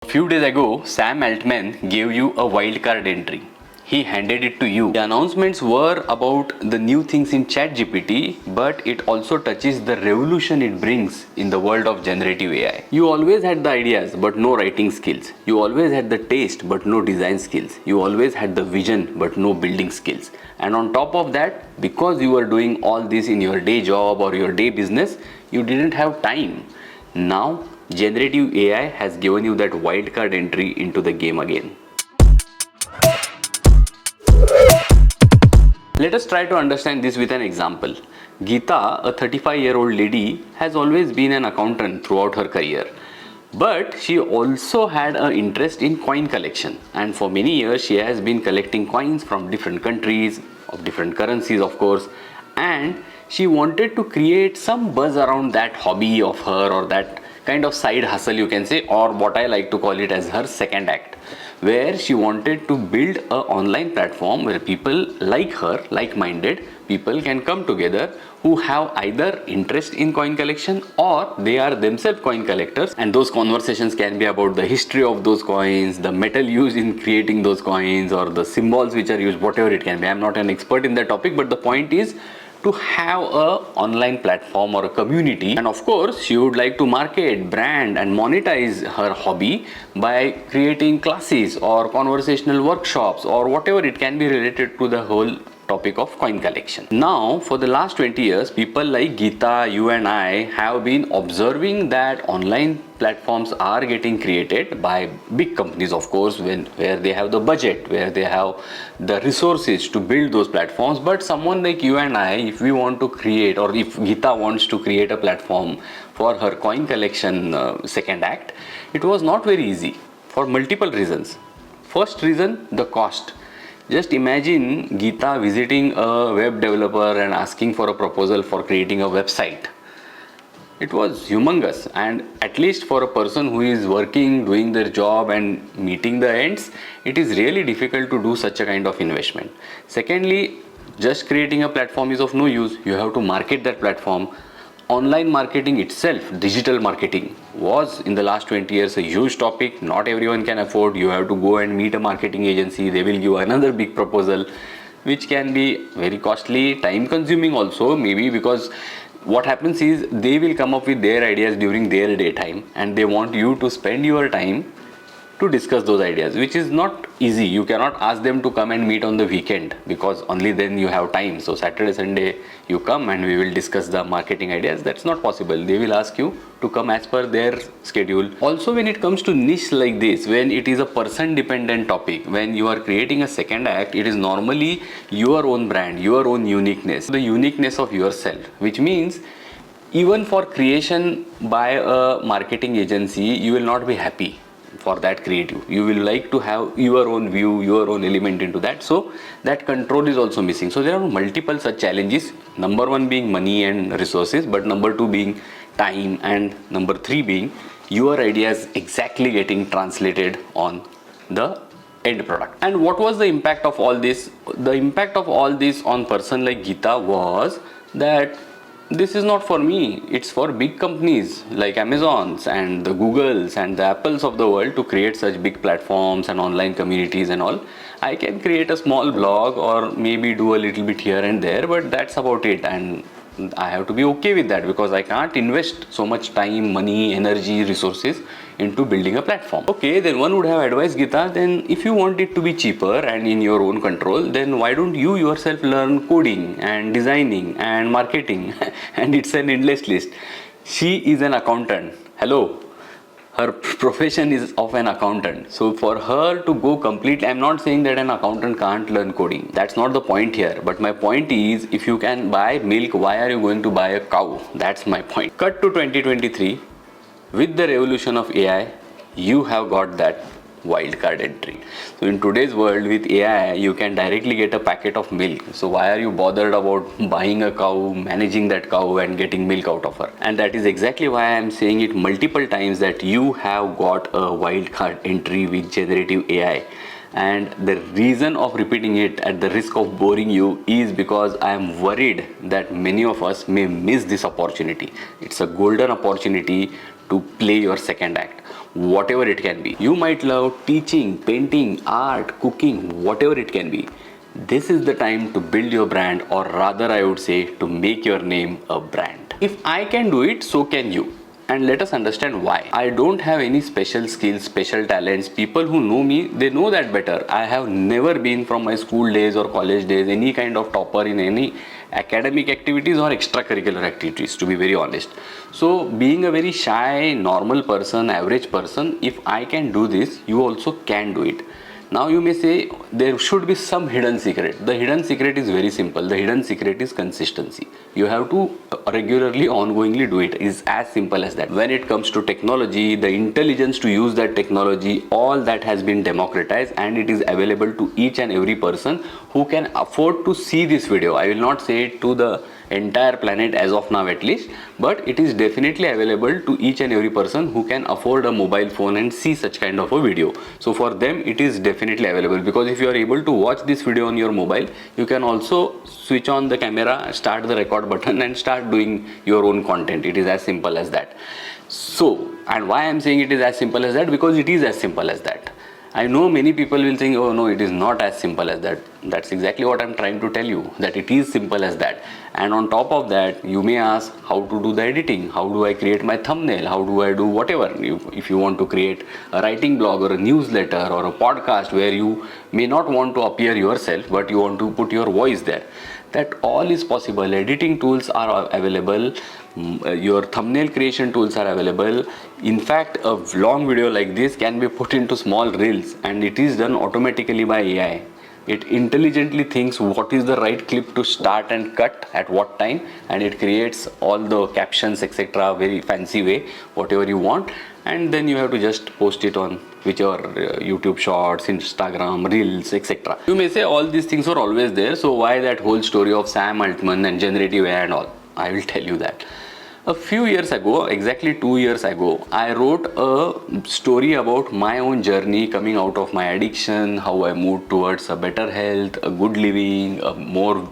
Few days ago, Sam Altman gave you a wildcard entry. He handed it to you. The announcements were about the new things in ChatGPT, but it also touches the revolution it brings in the world of generative AI. You always had the ideas, but no writing skills. You always had the taste, but no design skills. You always had the vision, but no building skills. And on top of that, because you were doing all this in your day job or your day business, you didn't have time. Now, generative AI has given you that wildcard entry into the game again. Let us try to understand this with an example. Geeta, a 35-year-old lady, has always been an accountant throughout her career. But she also had an interest in coin collection. And for many years, she has been collecting coins from different countries, of different currencies, of course. And she wanted to create some buzz around that hobby of her, or that kind of side hustle, you can say, or what I like to call it as her second act, where she wanted to build an online platform where people like her, like-minded people, can come together who have either interest in coin collection or they are themselves coin collectors, and those conversations can be about the history of those coins, the metal used in creating those coins, or the symbols which are used, whatever it can be. I'm not an expert in that topic, but the point is to have a online platform or a community. And of course, she would like to market, brand and monetize her hobby by creating classes or conversational workshops or whatever it can be related to the whole topic of coin collection. Now, for the last 20 years, people like Geeta, you and I have been observing that online platforms are getting created by big companies, of course, where they have the budget, where they have the resources to build those platforms. But someone like you and I, if we want to create, or if Geeta wants to create a platform for her coin collection second act, it was not very easy for multiple reasons. First reason, the cost. Just imagine Geeta visiting a web developer and asking for a proposal for creating a website. It was humongous, and at least for a person who is working, doing their job and meeting the ends, it is really difficult to do such a kind of investment. Secondly, just creating a platform is of no use. You have to market that platform. Online marketing itself, digital marketing, was in the last 20 years a huge topic. Not everyone can afford. You have to go and meet a marketing agency. They will give another big proposal, which can be very costly, time consuming also, maybe, because what happens is they will come up with their ideas during their daytime and they want you to spend your time to discuss those ideas, which is not easy. You cannot ask them to come and meet on the weekend, because only then you have time. So Saturday, Sunday you come and we will discuss the marketing ideas. That's not possible. They will ask you to come as per their schedule. Also, when it comes to niche like this, when it is a person dependent topic, when you are creating a second act, it is normally your own brand, your own uniqueness, the uniqueness of yourself, which means even for creation by a marketing agency, you will not be happy for that creative. You will like to have your own view, your own element into that. So that control is also missing. So there are multiple such challenges. Number one being money and resources, but number two being time, and number three being your ideas exactly getting translated on the end product. And what was the impact of all this? The impact of all this on person like Geeta was that this is not for me. It's for big companies like Amazons and the Googles and the Apples of the world to create such big platforms and online communities and all. I can create a small blog or maybe do a little bit here and there, but that's about it. And I have to be okay with that, because I can't invest so much time, money, energy, resources into building a platform. Okay, then one would have advised Geeta, then if you want it to be cheaper and in your own control, then why don't you yourself learn coding and designing and marketing? And it's an endless list. She is an accountant. Hello. Her profession is of an accountant. So for her to go completely, I'm not saying that an accountant can't learn coding. That's not the point here. But my point is, if you can buy milk, why are you going to buy a cow? That's my point. Cut to 2023. With the revolution of AI, you have got that wildcard entry. So in today's world with AI, you can directly get a packet of milk. So why are you bothered about buying a cow, managing that cow and getting milk out of her? And that is exactly why I am saying it multiple times, that you have got a wildcard entry with generative AI. And the reason of repeating it at the risk of boring you is because I am worried that many of us may miss this opportunity. It's a golden opportunity to play your second act, whatever it can be. You might love teaching, painting, art, cooking, whatever it can be. This is the time to build your brand, or rather I would say to make your name a brand. If I can do it, so can you. And let us understand why. I don't have any special skills, special talents. People who know me, they know that better. I have never been from my school days or college days any kind of topper in any academic activities or extracurricular activities, to be very honest. So being a very shy, normal person, average person, if I can do this, you also can do it. Now you may say there should be some hidden secret. The hidden secret is very simple. The hidden secret is consistency. You have to regularly, ongoingly do it. It is as simple as that. When it comes to technology, the intelligence to use that technology, all that has been democratized and it is available to each and every person who can afford to see this video. I will not say it to the entire planet as of now at least, but it is definitely available to each and every person who can afford a mobile phone and see such kind of a video. So for them it is definitely available, because if you are able to watch this video on your mobile, you can also switch on the camera, start the record button and start doing your own content. It is as simple as that. So, and why I am saying it is as simple as that, because it is as simple as that. I know many people will think, oh no, it is not as simple as that. That's exactly what I'm trying to tell you, that it is simple as that. And on top of that, you may ask how to do the editing, how do I create my thumbnail, how do I do whatever. If you want to create a writing blog or a newsletter or a podcast where you may not want to appear yourself, but you want to put your voice there, that all is possible. Editing tools are available. Your thumbnail creation tools are available. In fact, a long video like this can be put into small reels and it is done automatically by AI. It intelligently thinks what is the right clip to start and cut at what time, and it creates all the captions etc. very fancy way, whatever you want, and then you have to just post it on whichever YouTube shorts, Instagram, reels, etc. You may say all these things were always there, so why that whole story of Sam Altman and generative AI and all? I will tell you that. A few years ago, exactly 2 years ago, I wrote a story about my own journey coming out of my addiction, how I moved towards a better health, a good living, a more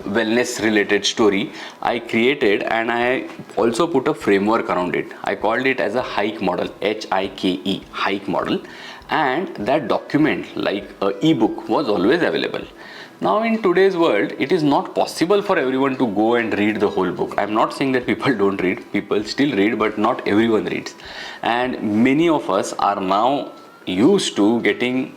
wellness related story I created, and I also put a framework around it. I called it as a hike model, H-I-K-E, hike model, and that document, like an ebook, was always available. Now in today's world, it is not possible for everyone to go and read the whole book. I'm not saying that people don't read, people still read, but not everyone reads. And many of us are now used to getting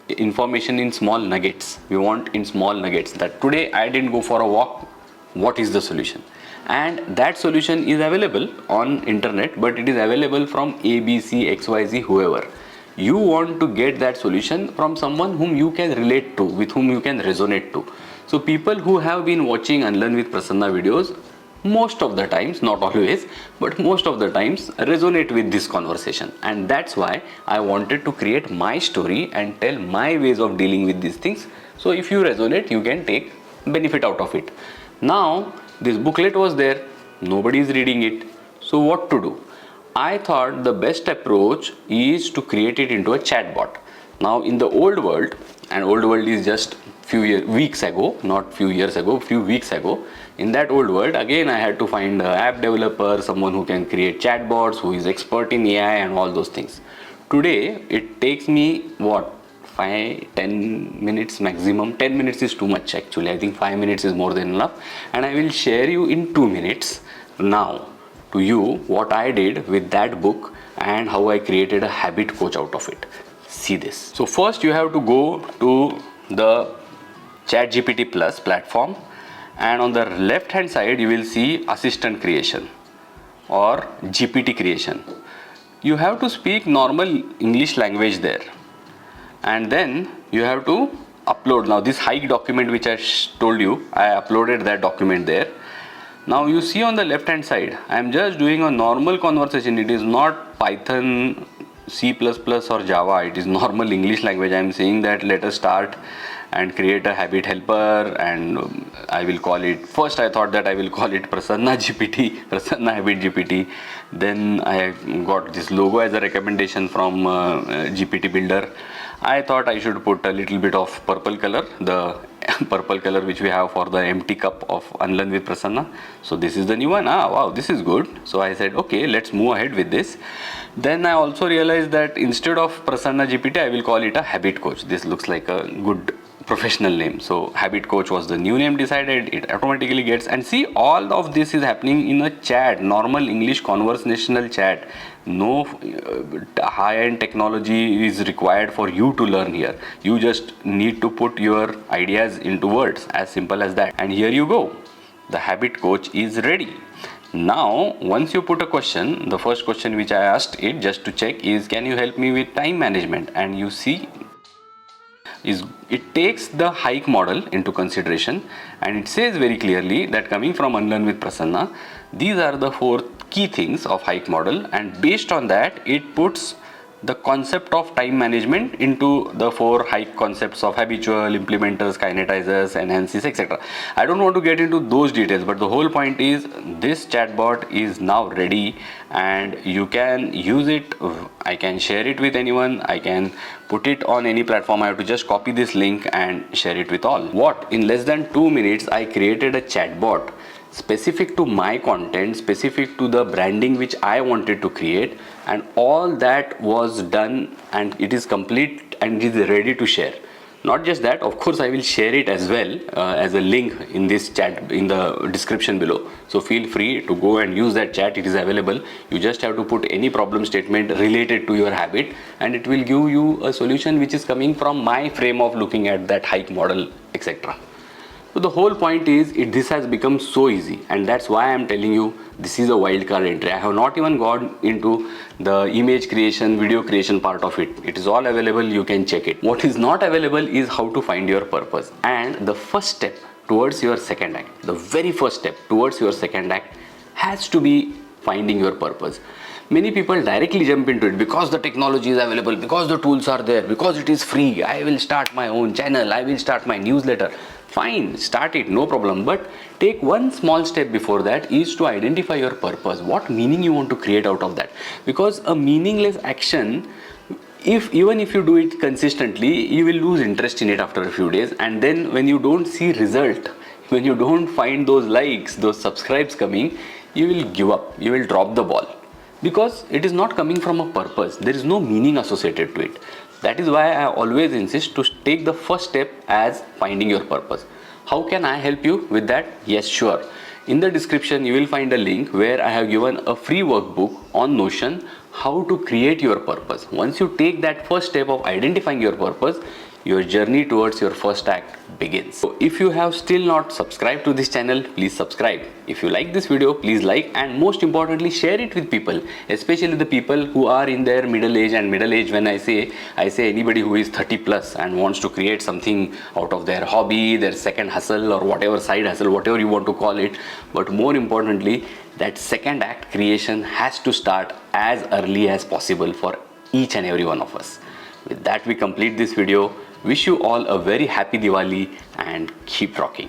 information in small nuggets. We want in small nuggets, that today I didn't go for a walk, what is the solution? And that solution is available on internet, but it is available from ABC, XYZ, whoever. You want to get that solution from someone whom you can relate to, with whom you can resonate to. So people who have been watching Unlearn with Prasanna videos, most of the times, not always, but most of the times resonate with this conversation. And that's why I wanted to create my story and tell my ways of dealing with these things. So if you resonate, you can take benefit out of it. Now, this booklet was there, nobody is reading it. So what to do? I thought the best approach is to create it into a chatbot. Now in the old world, and old world is just weeks ago, not few years ago, few weeks ago, in that old world, again I had to find an app developer, someone who can create chatbots, who is expert in AI and all those things. Today, it takes me what? 5-10 minutes maximum. 10 minutes is too much actually. I think 5 minutes is more than enough. And I will share you in 2 minutes now to you what I did with that book and how I created a habit coach out of it. See this. So first you have to go to the ChatGPT Plus platform, and on the left hand side you will see assistant creation or GPT creation. You have to speak normal English language there, and then you have to upload. Now this hike document which I told you, I uploaded that document there. Now you see on the left hand side, I am just doing a normal conversation. It is not Python, C++ or Java. It is normal English language. I am saying that let us start and create a habit helper, and I will call it, first I thought that I will call it Prasanna GPT, Prasanna Habit GPT. Then I got this logo as a recommendation from GPT Builder. I thought I should put a little bit of purple color, the purple color which we have for the empty cup of Unlearn with Prasanna. So this is the new one. Wow, this is good. So I said, okay, let's move ahead with this. Then I also realized that instead of Prasanna GPT, I will call it a habit coach. This looks like a good professional name. So habit coach was the new name decided. It automatically gets, and see, all of this is happening in a chat, normal English conversational chat. No high-end technology is required for you to learn here. You just need to put your ideas into words, as simple as that. And here you go. The habit coach is ready. Now, once you put a question, the first question which I asked it just to check is, can you help me with time management? And you see, it takes the hike model into consideration, and it says very clearly that coming from Unlearn with Prasanna, these are the 4 key things of hike model, and based on that it puts the concept of time management into the 4 hike concepts of habitual, implementers, kinetizers, enhances, etc. I don't want to get into those details, but the whole point is this chatbot is now ready and you can use it. I can share it with anyone. I can put it on any platform. I have to just copy this link and share it with all. What? In less than 2 minutes, I created a chatbot specific to my content, specific to the branding which I wanted to create, and all that was done, and it is complete and it is ready to share. Not just that, of course I will share it as well as a link in this chat in the description below. So feel free to go and use that chat. It is available. You just have to put any problem statement related to your habit and it will give you a solution which is coming from my frame of looking at that hike model, etc. So the whole point is this has become so easy, and that's why I'm telling you this is a wildcard entry. I have not even gone into the image creation, video creation part of it. It is all available, you can check it. What is not available is how to find your purpose. And the first step towards your second act, the very first step towards your second act has to be finding your purpose. Many people directly jump into it because the technology is available, because the tools are there, because it is free. I will start my own channel, I will start my newsletter. Fine, start it, no problem, but take one small step before that is to identify your purpose. What meaning you want to create out of that? Because a meaningless action, even if you do it consistently, you will lose interest in it after a few days, and then when you don't see result, when you don't find those likes, those subscribes coming, you will give up, you will drop the ball, because it is not coming from a purpose. There is no meaning associated to it. That is why I always insist to take the first step as finding your purpose. How can I help you with that? Yes, sure. In the description, you will find a link where I have given a free workbook on Notion, how to create your purpose. Once you take that first step of identifying your purpose, your journey towards your first act begins. So if you have still not subscribed to this channel, please subscribe. If you like this video, please like, and most importantly, share it with people, especially the people who are in their middle age. And middle age, when I say anybody who is 30 plus and wants to create something out of their hobby, their second hustle, or whatever, side hustle, whatever you want to call it. But more importantly, that second act creation has to start as early as possible for each and every one of us. With that, we complete this video. Wish you all a very happy Diwali and keep rocking.